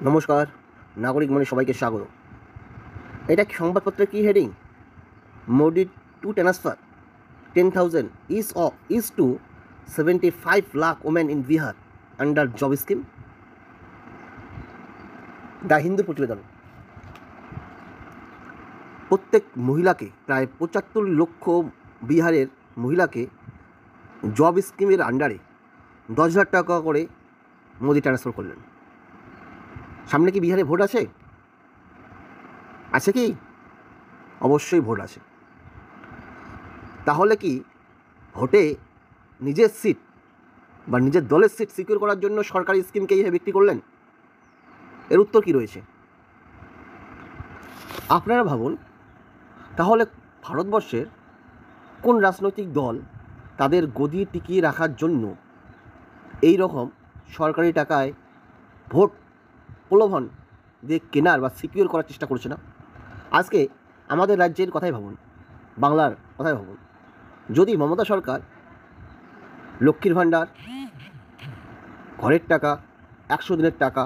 নমস্কার, নাগরিক মনে সবাইকে স্বাগত। এটা কি সংবাদপত্রের কি heading? Modi to transfer 10,000 is to 75 lakh women in Bihar under job scheme. The Hindu প্রতিবেদন। প্রত্যেক মহিলাকে প্রায় 75 লক্ষ বিহারের মহিলাকে জব স্কিমের আন্ডারে 10,000 টাকা করে মোদি ট্রান্সফার করলেন। সামনে কি বিহারে ভোট আছে? আছে কি? অবশ্যই ভোট আছে। তাহলে কি ভোটে নিজের সিট বা নিজের দলের সিট সিকিউর করার জন্য সরকারি স্কিমকে এইভাবে বিক্রি করলেন? এর উত্তর কি রয়েছে? আপনারা ভাবুন, তাহলে ভারতবর্ষের কোন রাজনৈতিক দল তাদের গদি টিকিয়ে রাখার জন্য এই রকম সরকারি টাকায় ভোট প্রলোভন দিয়ে কেনার বা সিকিউর করার চেষ্টা করছে না? আজকে আমাদের রাজ্যের কথাই ভাবুন, বাংলার কথাই ভাবুন। যদি মমতা সরকার লক্ষ্মীর ভাণ্ডার, ঘরের টাকা, 100 দিনের টাকা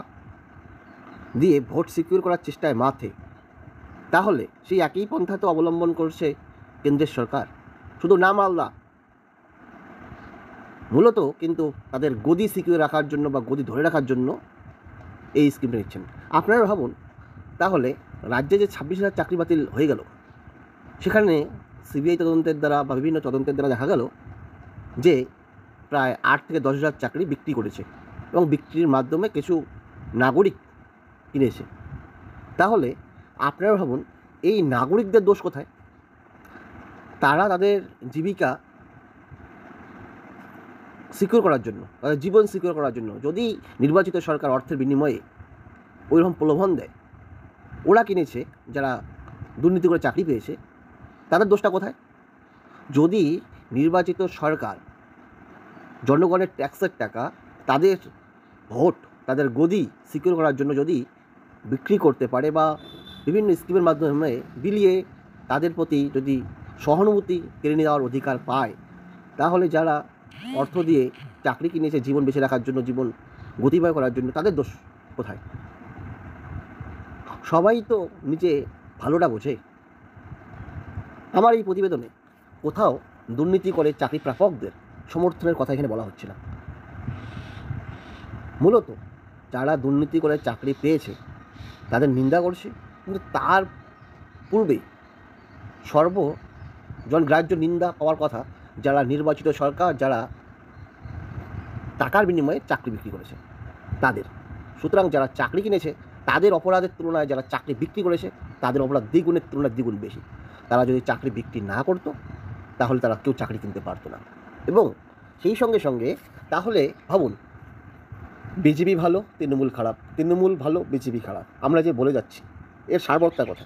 দিয়ে ভোট সিকিউর করার চেষ্টায় মাঠে, তাহলে সেই একই পন্থা তো অবলম্বন করছে কেন্দ্রের সরকার, শুধু নাম আলাদা। মূলত কিন্তু তাদের গদি সিকিউর রাখার জন্য বা গদি ধরে রাখার জন্য এই স্কিমটা নিচ্ছেন। আপনারা ভাবুন, তাহলে রাজ্যে যে 26,000 চাকরি বাতিল হয়ে গেল, সেখানে সিবিআই তদন্তের দ্বারা বা বিভিন্ন তদন্তের দ্বারা দেখা গেল যে প্রায় 8 থেকে 10,000 চাকরি বিক্রি করেছে এবং বিক্রির মাধ্যমে কিছু নাগরিক কিনেছে। তাহলে আপনারা ভাবুন, এই নাগরিকদের দোষ কোথায়? তারা তাদের জীবিকা সিকিউর করার জন্য, তাদের জীবন সিকিউর করার জন্য যদি নির্বাচিত সরকার অর্থের বিনিময়ে ওইরকম প্রলোভন দেয়, ওরা কিনেছে, যারা দুর্নীতি করে চাকরি পেয়েছে, তাদের দোষটা কোথায়? যদি নির্বাচিত সরকার জনগণের ট্যাক্সের টাকা তাদের ভোট, তাদের গদি সিকিউর করার জন্য যদি বিক্রি করতে পারে বা বিভিন্ন স্কিমের মাধ্যমে বিলিয়ে তাদের প্রতি যদি সহানুভূতি কেড়ে নেওয়ার অধিকার পায়, তাহলে যারা অর্থ দিয়ে চাকরি কিনেছে জীবন বেঁচে রাখার জন্য, জীবন গতিময় করার জন্য, তাদের দোষ কোথায়? সবাই তো নিজে ভালোটা বোঝে। আমার এই প্রতিবেদনে কোথাও দুর্নীতি করে চাকরি প্রাপকদের সমর্থনের কথা এখানে বলা হচ্ছে না। মূলত যারা দুর্নীতি করে চাকরি পেয়েছে তাদের নিন্দা করছে, কিন্তু তার পূর্বে সর্বজনগ্রাহ্য নিন্দা পাওয়ার কথা যারা নির্বাচিত সরকার, যারা টাকার বিনিময়ে চাকরি বিক্রি করেছে তাদের। সুতরাং যারা চাকরি কিনেছে তাদের অপরাধের তুলনায় যারা চাকরি বিক্রি করেছে তাদের অপরাধ দ্বিগুণের তুলনায় দ্বিগুণ বেশি। তারা যদি চাকরি বিক্রি না করতো তাহলে তারা কেউ চাকরি কিনতে পারতো না। এবং সেই সঙ্গে সঙ্গে তাহলে ভাবুন, বিজেপি ভালো, তৃণমূল খারাপ, তৃণমূল ভালো, বিজেপি খারাপ, আমরা যে বলে যাচ্ছি, এর সারবত্তা কথা।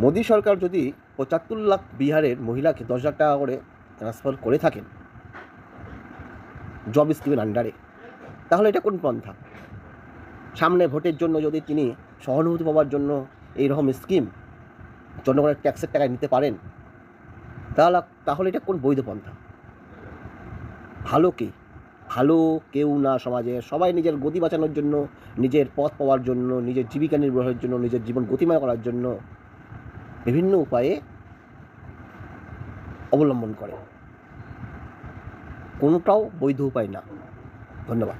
মোদী সরকার যদি 75 লাখ বিহারের মহিলাকে 10,000 টাকা করে ট্রান্সফার করে থাকেন জব স্কিমের আন্ডারে, তাহলে এটা কোন পন্থা? সামনে ভোটের জন্য যদি তিনি সহানুভূতি পাওয়ার জন্য এইরকম স্কিম জনগণের ট্যাক্সের টাকায় নিতে পারেন, তাহলে এটা কোন বৈধ পন্থা? ভালো কে? ভালো কেউ না সমাজে। সবাই নিজের গতি বাঁচানোর জন্য, নিজের পথ পাওয়ার জন্য, নিজের জীবিকা নির্বাহের জন্য, নিজের জীবন গতিময় করার জন্য বিভিন্ন উপায়ে অবলম্বন করে। কোনোটাও বৈধ উপায় না। ধন্যবাদ।